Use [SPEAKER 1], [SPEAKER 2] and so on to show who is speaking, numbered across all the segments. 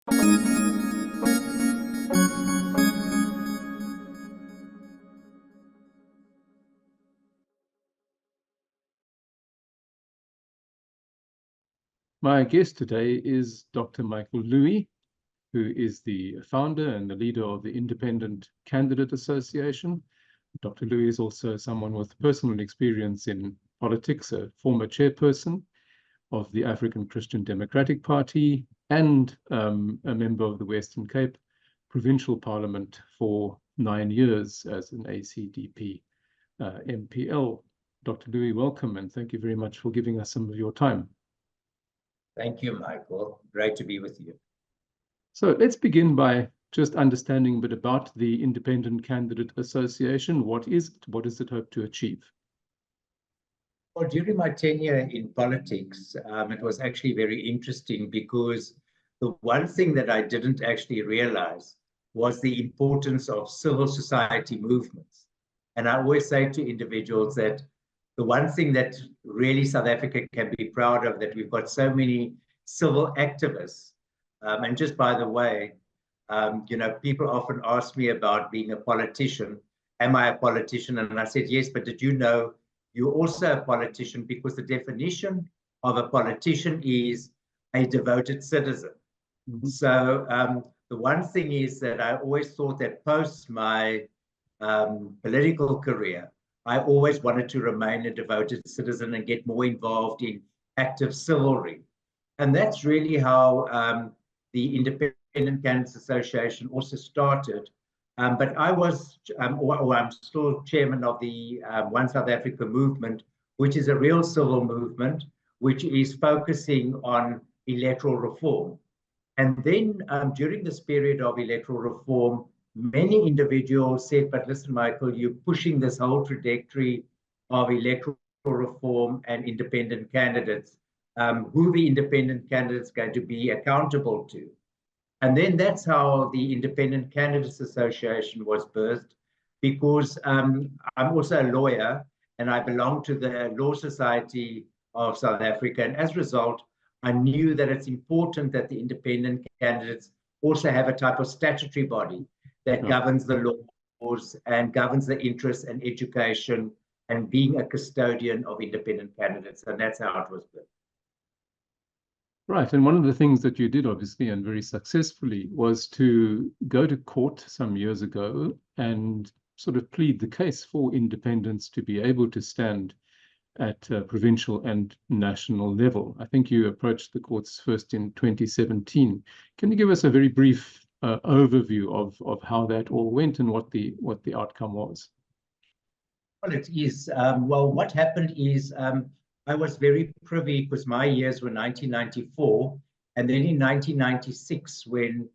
[SPEAKER 1] My guest today is Dr. Michael Louis, who is the founder and the leader of the Independent Candidate Association. Dr. Louis is also someone with personal experience in politics, a former chairperson of the African Christian Democratic Party and a member of the Western Cape Provincial Parliament for 9 years as an ACDP MPL. Dr. Louis, welcome, and thank you very much for giving us some of your time.
[SPEAKER 2] Thank you, Michael. Great to be with you.
[SPEAKER 1] So let's begin by just understanding a bit about the Independent Candidate Association. What is it? What does it hope to achieve?
[SPEAKER 2] Well, during my tenure in politics, it was actually very interesting because the one thing that I didn't actually realize was the importance of civil society movements. And I always say to individuals that the one thing that really South Africa can be proud of, that we've got so many civil activists. And just by the way, people often ask me about being a politician. Am I a politician? And I said, yes, but did you know you're also a politician? Because the definition of a politician is a devoted citizen. Mm-hmm. So the one thing is that I always thought that post my political career, I always wanted to remain a devoted citizen and get more involved in active civilry. And that's really how the Independent Candidates Association also started. But I was, I'm still chairman of the One South Africa movement, which is a real civil movement, which is focusing on electoral reform. And then during this period of electoral reform, many individuals said, but listen, Michael, you're pushing this whole trajectory of electoral reform and independent candidates. Who the independent candidates going to be accountable to? And then that's how the Independent Candidates Association was birthed, because I'm also a lawyer and I belong to the Law Society of South Africa. And as a result, I knew that it's important that the independent candidates also have a type of statutory body that governs the laws and governs the interests and education and being a custodian of independent candidates. And that's how it was built.
[SPEAKER 1] Right. And one of the things that you did, obviously, and very successfully, was to go to court some years ago and sort of plead the case for independence to be able to stand at provincial and national level. I think you approached the courts first in 2017. Can you give us a very brief overview of how that all went and what the outcome was?
[SPEAKER 2] Well, it is. Well, what happened is I was very privy because my years were 1994, and then in 1996, when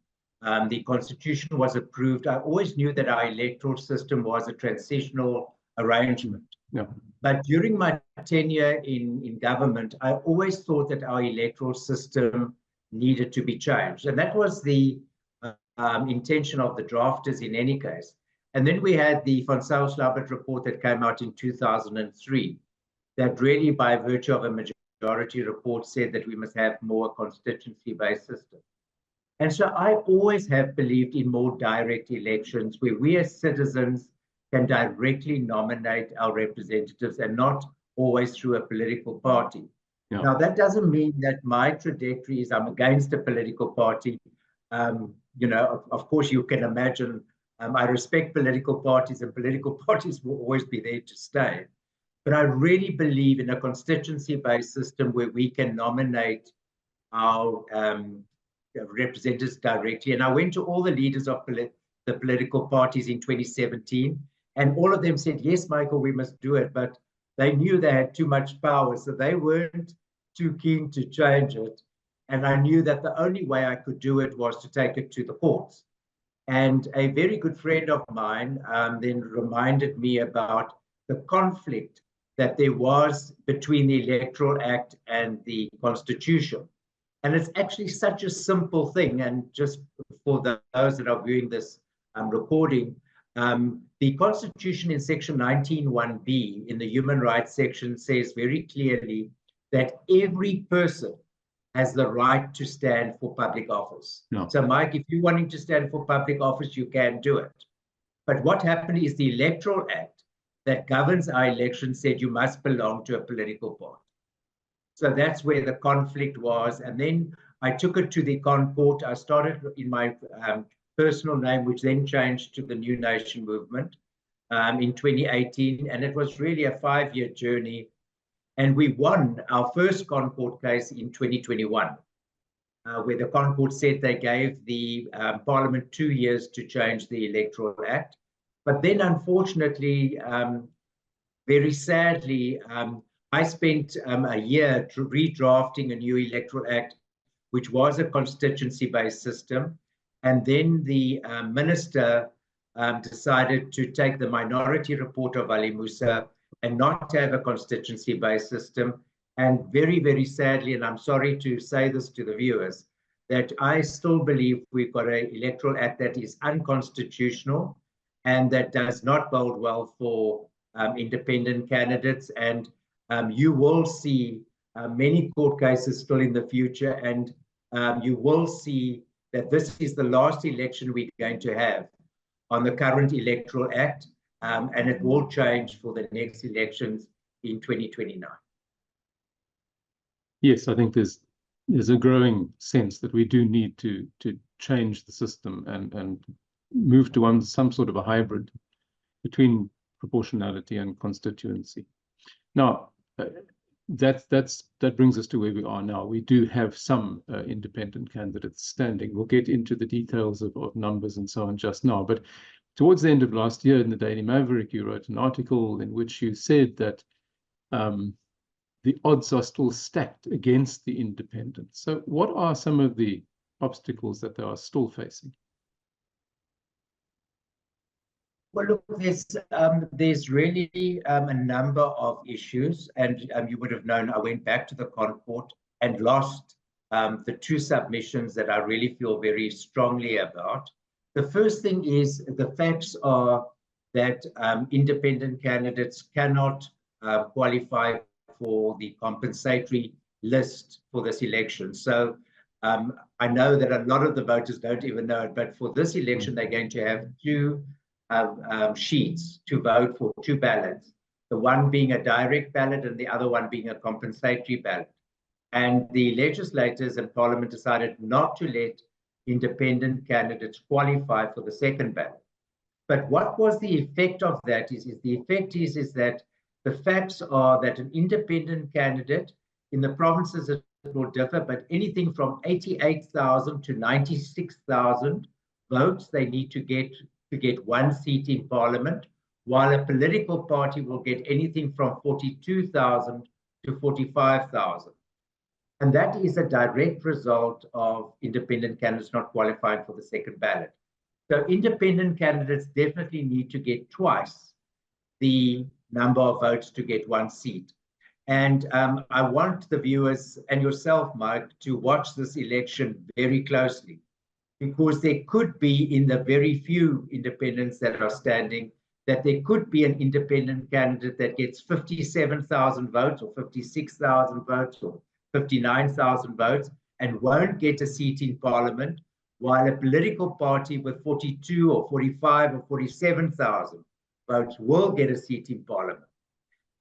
[SPEAKER 2] the Constitution was approved, I always knew that our electoral system was a transitional arrangement.
[SPEAKER 1] Yeah.
[SPEAKER 2] But during my tenure in government, I always thought that our electoral system needed to be changed, and that was the intention of the drafters in any case. And then we had the Van Zyl-Slabbert report that came out in 2003 that really, by virtue of a majority report, said that we must have more constituency-based system. And so I always have believed in more direct elections where we as citizens can directly nominate our representatives and not always through a political party. Yeah. Now, that doesn't mean that my trajectory is I'm against a political party. Of course, you can imagine I respect political parties, and political parties will always be there to stay. But I really believe in a constituency-based system where we can nominate our representatives directly. And I went to all the leaders of the political parties in 2017, and all of them said, yes, Michael, we must do it. But they knew they had too much power, so they weren't too keen to change it. And I knew that the only way I could do it was to take it to the courts. And a very good friend of mine then reminded me about the conflict that there was between the Electoral Act and the Constitution. And it's actually such a simple thing. And just for those that are viewing this recording, the Constitution in section 19(1)(b) in the human rights section says very clearly that every person has the right to stand for public office.
[SPEAKER 1] No.
[SPEAKER 2] So, Mike, if you're wanting to stand for public office, you can do it. But what happened is the Electoral Act that governs our elections said you must belong to a political party. So that's where the conflict was. And then I took it to the court. I started in my personal name, which then changed to the New Nation Movement in 2018. And it was really a 5-year journey. And we won our first court case in 2021, where the court said they gave the Parliament 2 years to change the Electoral Act. But then, unfortunately, very sadly, I spent a year redrafting a new Electoral Act, which was a constituency-based system. And then the minister decided to take the minority report of Ali Musa and not have a constituency-based system. And very, very sadly, and I'm sorry to say this to the viewers, that I still believe we've got an Electoral Act that is unconstitutional and that does not bode well for independent candidates. And you will see many court cases still in the future, and you will see that this is the last election we're going to have on the current Electoral Act, and it will change for the next elections in 2029.
[SPEAKER 1] Yes, I think there's a growing sense that we do need to change the system and move to some sort of a hybrid between proportionality and constituency. Now, that brings us to where we are now. We do have some independent candidates standing. We'll get into the details of numbers and so on just now. But towards the end of last year in the Daily Maverick, you wrote an article in which you said that the odds are still stacked against the independents. So what are some of the obstacles that they are still facing?
[SPEAKER 2] Well, look, there's really a number of issues, and you would have known I went back to the court and lost the 2 submissions that I really feel very strongly about. The first thing is the facts are that independent candidates cannot qualify for the compensatory list for this election. So I know that a lot of the voters don't even know it, but for this election, they're going to have 2 sheets to vote for, 2 ballots, the one being a direct ballot and the other one being a compensatory ballot. And the legislators and Parliament decided not to let independent candidates qualify for the second ballot. But what was the effect of that is that the facts are that an independent candidate in the provinces, it will differ, but anything from 88,000 to 96,000 votes they need to get 1 seat in Parliament, while a political party will get anything from 42,000 to 45,000. And that is a direct result of independent candidates not qualifying for the second ballot. So independent candidates definitely need to get twice the number of votes to get 1 seat. And I want the viewers and yourself, Mike, to watch this election very closely, because there could be, in the very few independents that are standing, that there could be an independent candidate that gets 57,000 votes or 56,000 votes or 59,000 votes and won't get a seat in Parliament, while a political party with 42 or 45 or 47,000 votes will get a seat in Parliament.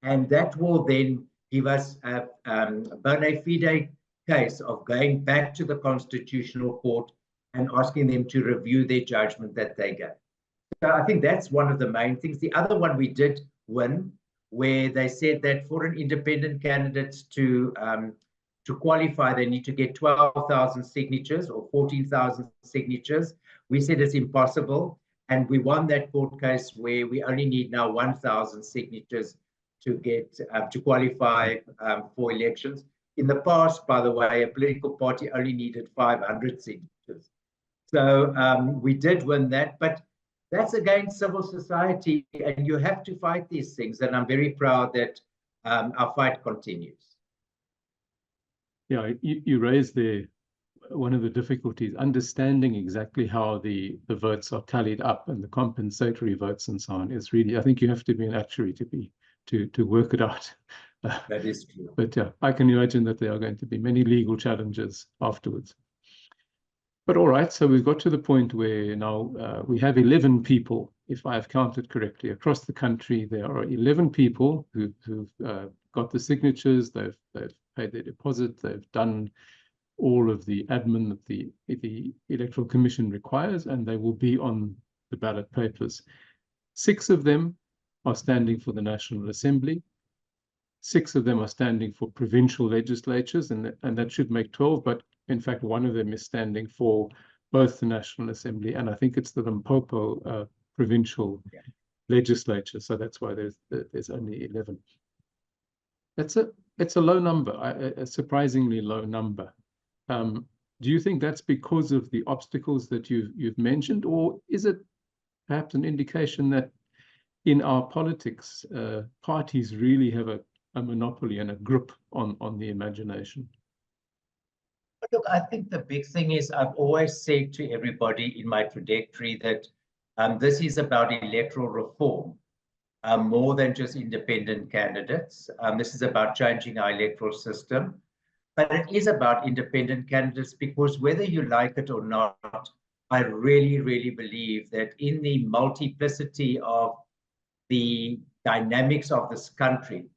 [SPEAKER 2] And that will then give us a bona fide case of going back to the Constitutional Court and asking them to review their judgment that they gave. So I think that's one of the main things. The other one we did win, where they said that for an independent candidate to qualify, they need to get 12,000 signatures or 14,000 signatures. We said it's impossible, and we won that court case where we only need now 1,000 signatures to get to qualify for elections. In the past, by the way, a political party only needed 500 signatures. So we did win that, but that's against civil society, and you have to fight these things. And I'm very proud that our fight continues.
[SPEAKER 1] Yeah, you raised there one of the difficulties, understanding exactly how the votes are tallied up and the compensatory votes and so on is really, I think you have to be an actuary to work it out.
[SPEAKER 2] That is true.
[SPEAKER 1] But yeah, I can imagine that there are going to be many legal challenges afterwards. But all right, so we've got to the point where now we have 11 people, if I have counted correctly, across the country. There are 11 people who've got the signatures, they've paid their deposit, they've done all of the admin that the Electoral Commission requires, and they will be on the ballot papers. 6 of them are standing for the National Assembly. 6 of them are standing for provincial legislatures, and that should make 12, but in fact, one of them is standing for both the National Assembly and I think it's the Limpopo provincial legislature. So that's why there's only 11. It's a low number, a surprisingly low number. Do you think that's because of the obstacles that you've mentioned, or is it perhaps an indication that in our politics, parties really have a monopoly and a grip on the imagination?
[SPEAKER 2] Look, I think the big thing is I've always said to everybody in my trajectory that this is about electoral reform, more than just independent candidates. This is about changing our electoral system, but it is about independent candidates because whether you like it or not, I really, really believe that in the multiplicity of the dynamics of this country,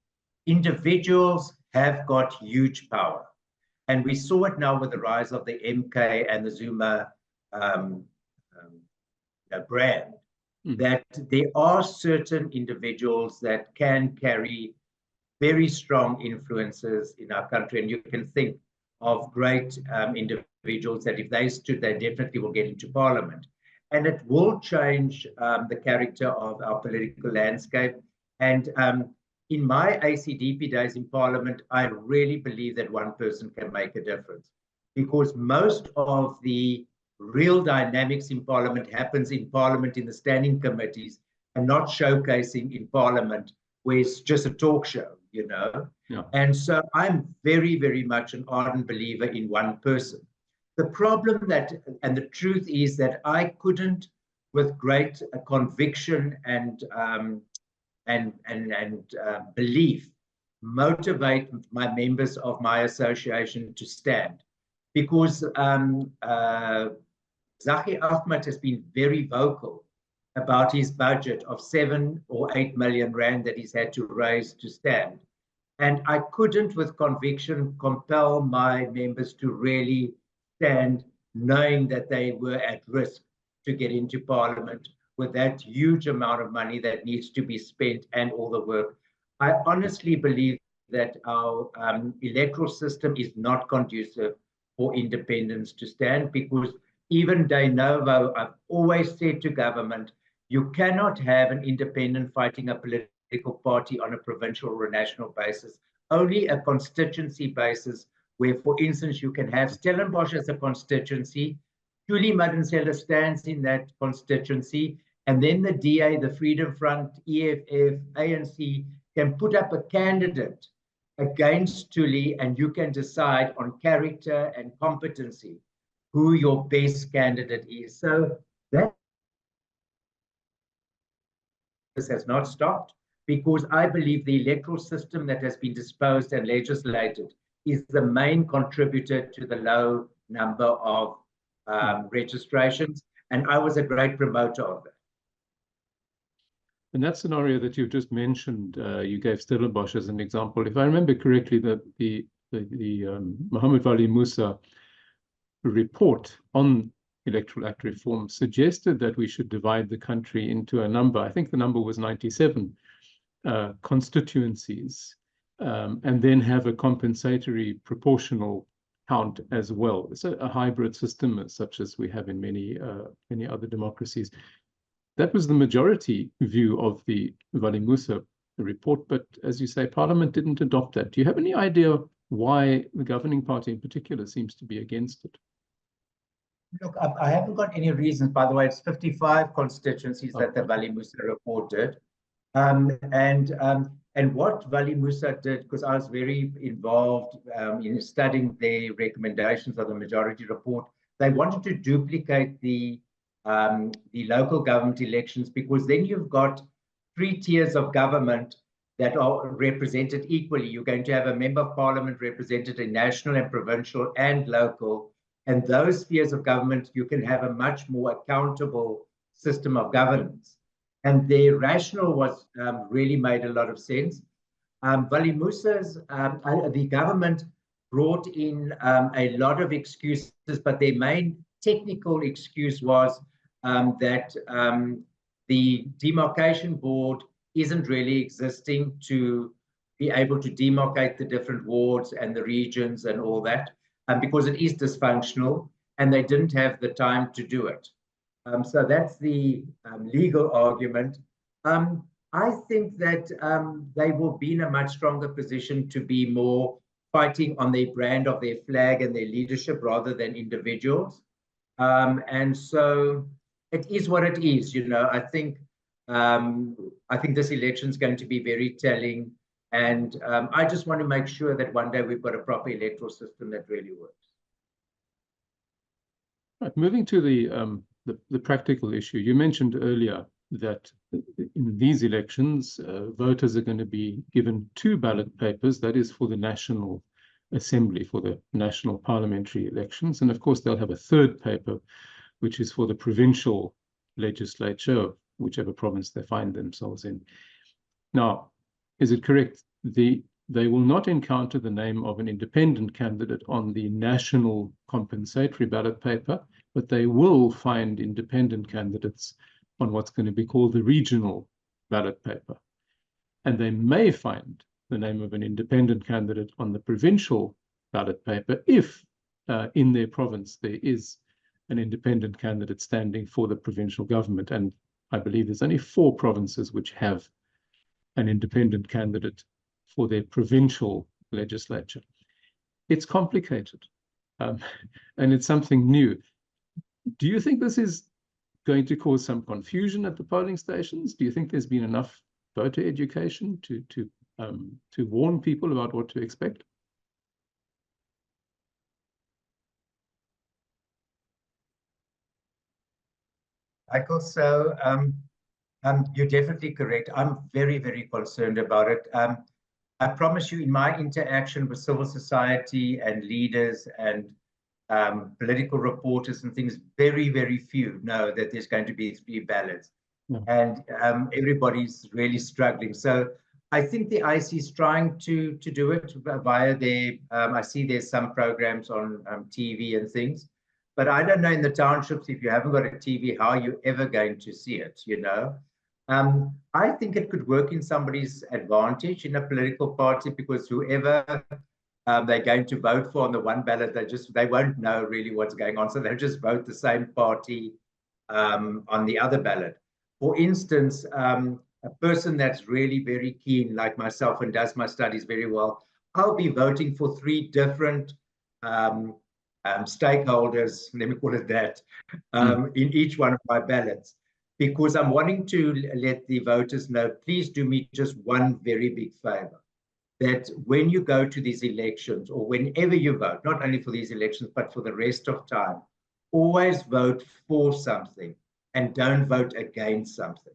[SPEAKER 2] individuals have got huge power. And we saw it now with the rise of the MK and the Zuma brand, that there are certain individuals that can carry very strong influences in our country. And you can think of great individuals that if they stood, they definitely will get into parliament. And it will change the character of our political landscape. And in my ACDP days in Parliament, I really believe that one person can make a difference because most of the real dynamics in Parliament happens in Parliament in the standing committees and not showcasing in Parliament where it's just a talk show, you know?
[SPEAKER 1] Yeah.
[SPEAKER 2] And so I'm very, very much an ardent believer in one person. The problem and the truth is that I couldn't, with great conviction and belief, motivate my members of my association to stand. Because Zaki Ahmed has been very vocal about his budget of 7 or 8 million rand that he's had to raise to stand. And I couldn't, with conviction, compel my members to really stand, knowing that they were at risk to get into Parliament with that huge amount of money that needs to be spent and all the work. I honestly believe that our electoral system is not conducive for independents to stand because even de novo, I've always said to government, you cannot have an independent fighting a political party on a provincial or a national basis, only a constituency basis where, for instance, you can have Stellenbosch as a constituency, Julie Madonsela stands in that constituency, and then the DA, the Freedom Front, EFF, ANC can put up a candidate against Tuli, and you can decide on character and competency who your best candidate is. So that has not stopped because I believe the electoral system that has been disposed and legislated is the main contributor to the low number of registrations. And I was a great promoter of that.
[SPEAKER 1] In that scenario that you've just mentioned, you gave Stellenbosch as an example. If I remember correctly, the Mohamed Wali Musa report on Electoral Act reform suggested that we should divide the country into a number. I think the number was 97 constituencies, and then have a compensatory proportional count as well. It's a hybrid system such as we have in many other democracies. That was the majority view of the Wali Musa report, but as you say, Parliament didn't adopt that. Do you have any idea why the governing party in particular seems to be against it?
[SPEAKER 2] Look, I haven't got any reasons. By the way, it's 55 constituencies that the Wali Musa report did. And what Wali Musa did, because I was very involved in studying the recommendations of the majority report, they wanted to duplicate the local government elections because then you've got 3 tiers of government that are represented equally. You're going to have a member of parliament represented in national and provincial and local. And those spheres of government, you can have a much more accountable system of governance. And their rationale was really made a lot of sense. Vali Musa's, the government brought in a lot of excuses, but their main technical excuse was that the demarcation board isn't really existing to be able to demarcate the different wards and the regions and all that, because it is dysfunctional and they didn't have the time to do it. So that's the legal argument. I think that they will be in a much stronger position to be more fighting on their brand of their flag and their leadership rather than individuals. And so it is what it is. I think this election is going to be very telling. And I just want to make sure that one day we've got a proper electoral system that really works.
[SPEAKER 1] Right, moving to the practical issue, you mentioned earlier that in these elections, voters are going to be given 2 ballot papers, that is for the National Assembly, for the national parliamentary elections. And of course, they'll have a 3rd paper, which is for the provincial legislature, whichever province they find themselves in. Now, is it correct? They will not encounter the name of an independent candidate on the national compensatory ballot paper, but they will find independent candidates on what's going to be called the regional ballot paper. And they may find the name of an independent candidate on the provincial ballot paper if in their province there is an independent candidate standing for the provincial government. And I believe there's only 4 provinces which have an independent candidate for their provincial legislature. It's complicated, and it's something new. Do you think this is going to cause some confusion at the polling stations? Do you think there's been enough voter education to warn people about what to expect?
[SPEAKER 2] Michael, so you're definitely correct. I'm very, very concerned about it. I promise you, in my interaction with civil society and leaders and political reporters and things, very, very few know that there's going to be 3 ballots. No. And everybody's really struggling. So I think the IC is trying to do it via their, I see there's some programs on TV and things, but I don't know in the townships, if you haven't got a TV, how you're ever going to see it, I think it could work in somebody's advantage in a political party, because whoever they're going to vote for on the one ballot, they won't know really what's going on. So they'll just vote the same party on the other ballot. For instance, a person that's really very keen, like myself, and does my studies very well, I'll be voting for 3 different stakeholders, let me call it that, in each one of my ballots, because I'm wanting to let the voters know, please do me just one very big favor, that when you go to these elections, or whenever you vote, not only for these elections, but for the rest of time, always vote for something and don't vote against something,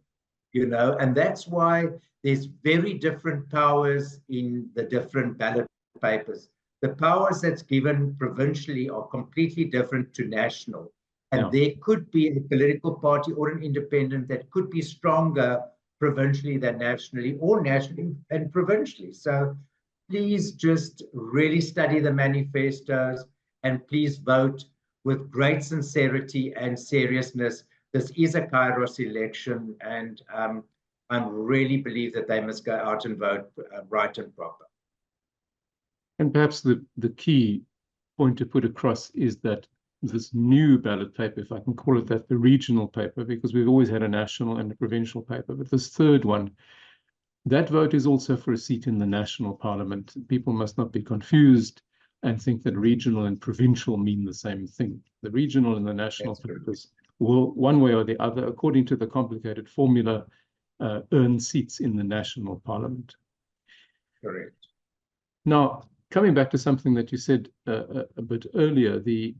[SPEAKER 2] and that's why there's very different powers in the different ballot papers. The powers that's given provincially are completely different to national. And there could be a political party or an independent that could be stronger provincially than nationally, or nationally and provincially. So please just really study the manifestos, and please vote with great sincerity and seriousness. This is a Kairos election, and I really believe that they must go out and vote right and proper.
[SPEAKER 1] And perhaps the key point to put across is that this new ballot paper, if I can call it that, the regional paper, because we've always had a national and a provincial paper, but this 3rd one, that vote is also for a seat in the national parliament. People must not be confused and think that regional and provincial mean the same thing. The regional and the national papers will, one way or the other, according to the complicated formula, earn seats in the national parliament.
[SPEAKER 2] Correct.
[SPEAKER 1] Now, coming back to something that you said a bit earlier, the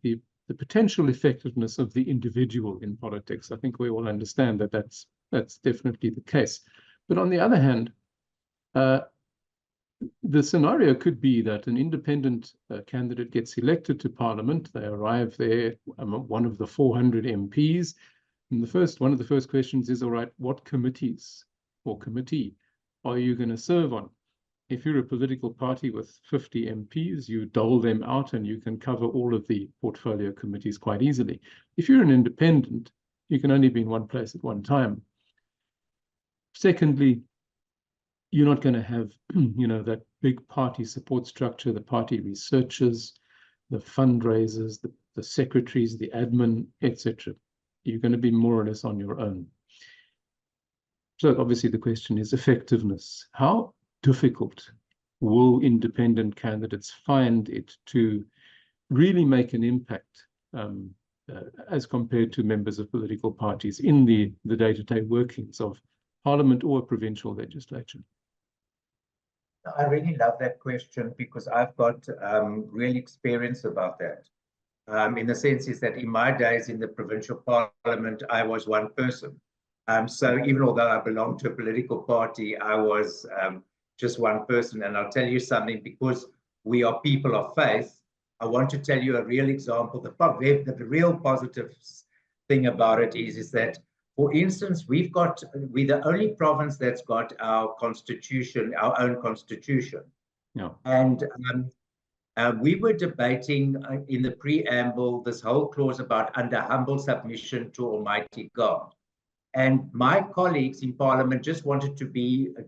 [SPEAKER 1] potential effectiveness of the individual in politics, I think we all understand that that's definitely the case. But on the other hand, The scenario could be that an independent candidate gets elected to Parliament. They arrive there, one of the 400 MPs. And one of the first questions is, all right, what committees or committee are you going to serve on? If you're a political party with 50 MPs, you dole them out and you can cover all of the portfolio committees quite easily. If you're an independent, you can only be in one place at one time. Secondly, you're not going to have, that big party support structure, the party researchers, the fundraisers, the secretaries, the admin, etc. You're going to be more or less on your own. So obviously the question is effectiveness. How difficult will independent candidates find it to really make an impact as compared to members of political parties in the day-to-day workings of Parliament or a provincial legislature?
[SPEAKER 2] I really love that question because I've got real experience about that. In the sense is that in my days in the provincial parliament, I was one person. So even although I belonged to a political party, I was just one person. And I'll tell you something, because we are people of faith, I want to tell you a real example. The real positive thing about it is that, for instance, we're the only province that's got our constitution, our own constitution.
[SPEAKER 1] Yeah.
[SPEAKER 2] And we were debating in the preamble this whole clause about under humble submission to Almighty God. And my colleagues in Parliament just wanted to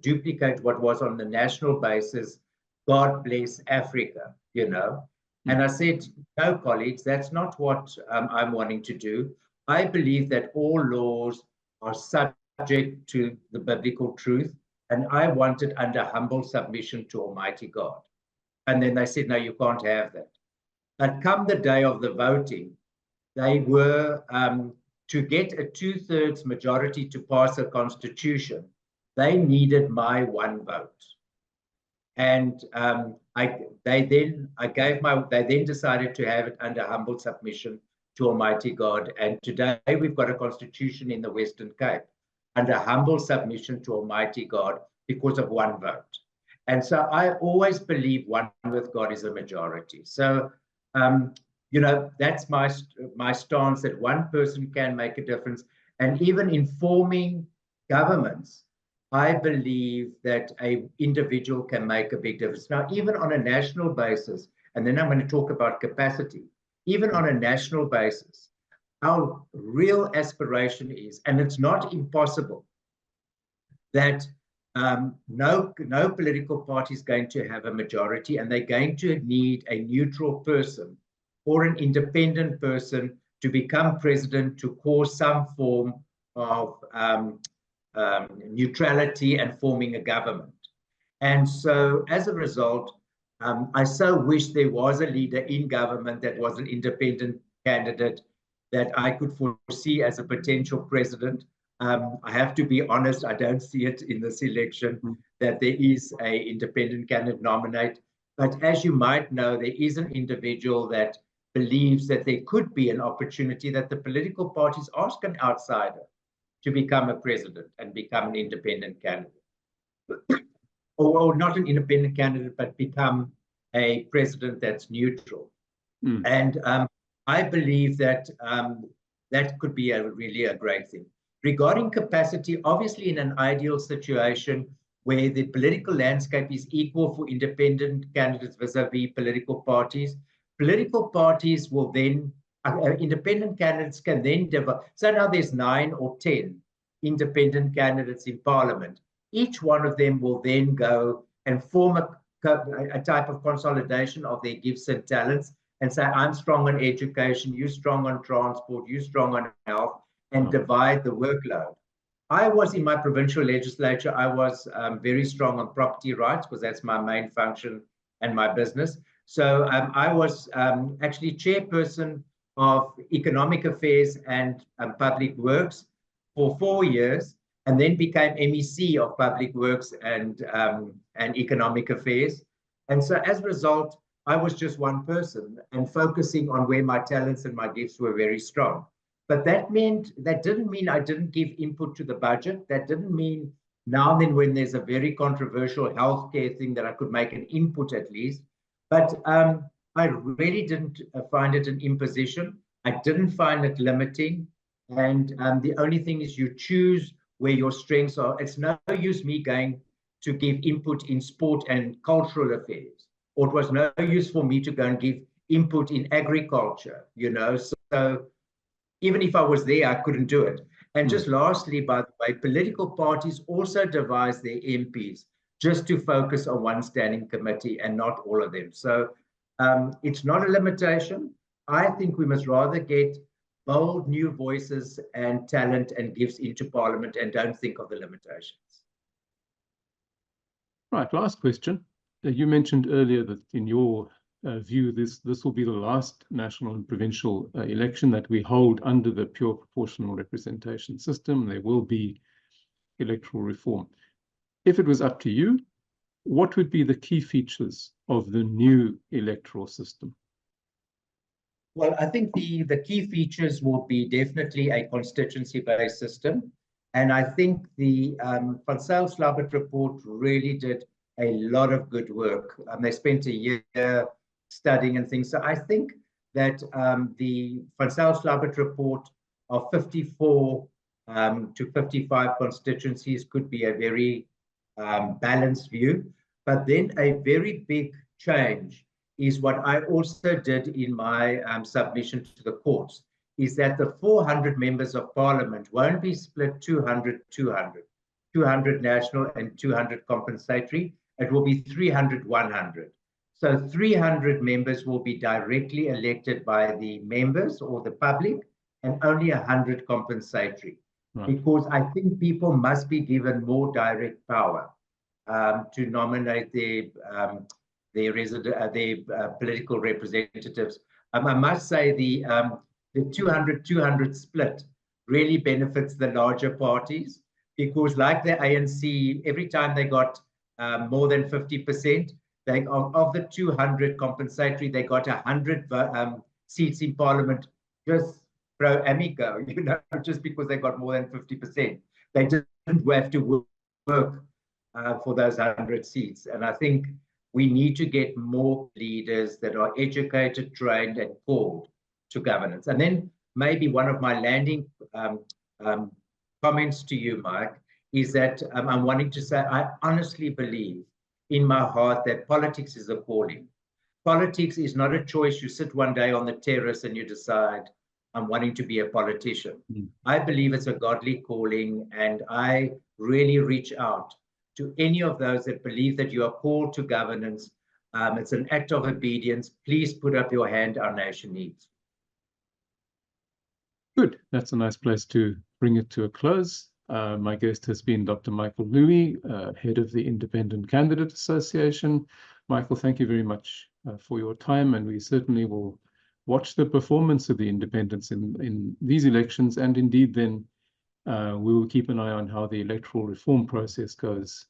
[SPEAKER 2] duplicate what was on the national basis, God bless Africa, And I said, no, colleagues, that's not what I'm wanting to do. I believe that all laws are subject to the biblical truth, and I want it under humble submission to Almighty God. And then they said, no, you can't have that. But come the day of the voting, they were, to get a 2/3 majority to pass a constitution, they needed my one vote. And they then decided to have it under humble submission to Almighty God. And today we've got a constitution in the Western Cape under humble submission to Almighty God because of one vote. And so I always believe one with God is a majority. So, that's my stance, that one person can make a difference. And even in forming governments, I believe that an individual can make a big difference. Now, even on a national basis, and then I'm going to talk about capacity, even on a national basis, our real aspiration is, and it's not impossible, that no political party is going to have a majority, and they're going to need a neutral person or an independent person to become president to cause some form of neutrality and forming a government. And so as a result, I so wish there was a leader in government that was an independent candidate that I could foresee as a potential president. I have to be honest, I don't see it in this election that there is an independent candidate nominate. But as you might know, there is an individual that believes that there could be an opportunity that the political parties ask an outsider to become a president and become an independent candidate. or not an independent candidate, but become a president that's neutral. And I believe that that could be really a great thing. Regarding capacity, obviously in an ideal situation where the political landscape is equal for independent candidates vis-a-vis political parties will then, independent candidates can then develop. So now there's 9 or 10 independent candidates in Parliament. Each one of them will then go and form a type of consolidation of their gifts and talents and say, I'm strong on education, you're strong on transport, you're strong on health, and divide the workload. I was in my provincial legislature, I was very strong on property rights because that's my main function and my business. So I was actually chairperson of economic affairs and public works for 4 years, and then became MEC of public works and economic affairs. And so as a result, I was just one person and focusing on where my talents and my gifts were very strong. But that didn't mean I didn't give input to the budget. That didn't mean now and then when there's a very controversial healthcare thing that I could make an input at least. But I really didn't find it an imposition. I didn't find it limiting. And the only thing is you choose where your strengths are. It's no use me going to give input in sport and cultural affairs, or it was no use for me to go and give input in agriculture, you know. So even if I was there, I couldn't do it. And just lastly, by the way, political parties also devise their MPs just to focus on one standing committee and not all of them. So it's not a limitation. I think we must rather get bold new voices and talent and gifts into Parliament and don't think of the limitations.
[SPEAKER 1] Right, last question. You mentioned earlier that in your view, this will be the last national and provincial election that we hold under the pure proportional representation system. There will be electoral reform. If it was up to you, what would be the key features of the new electoral system?
[SPEAKER 2] Well, I think the key features will be definitely a constituency-based system. And I think the Van Zyl-Slabbert report really did a lot of good work. They spent a year studying and things. So I think that the Van Zyl-Slabbert report of 54 to 55 constituencies could be a very balanced view. But then a very big change is what I also did in my submission to the courts, is that the 400 members of Parliament won't be split 200, 200, 200 national and 200 compensatory. It will be 300, 100. So 300 members will be directly elected by the members or the public, and only 100 compensatory. Right. Because I think people must be given more direct power to nominate their political representatives. I must say the 200-200 split really benefits the larger parties, because like the ANC, every time they got more than 50%, of the 200 compensatory, they got 100 seats in Parliament just pro amico, you know, just because they got more than 50%. They didn't have to work for those 100 seats. And I think we need to get more leaders that are educated, trained, and called to governance. And then maybe one of my landing comments to you, Mike, is that I'm wanting to say, I honestly believe in my heart that politics is a calling. Politics is not a choice. You sit one day on the terrace and you decide, I'm wanting to be a politician. I believe it's a godly calling, and I really reach out to any of those that believe that you are called to governance. It's an act of obedience. Please put up your hand. Our nation needs.
[SPEAKER 1] Good. That's a nice place to bring it to a close. My guest has been Dr. Michael Louis, head of the Independent Candidate Association. Michael, thank you very much for your time, and we certainly will watch the performance of the independents in these elections, and indeed then we will keep an eye on how the electoral reform process goes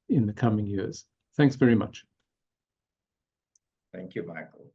[SPEAKER 1] in the coming years. Thanks very much.
[SPEAKER 2] Thank you, Michael.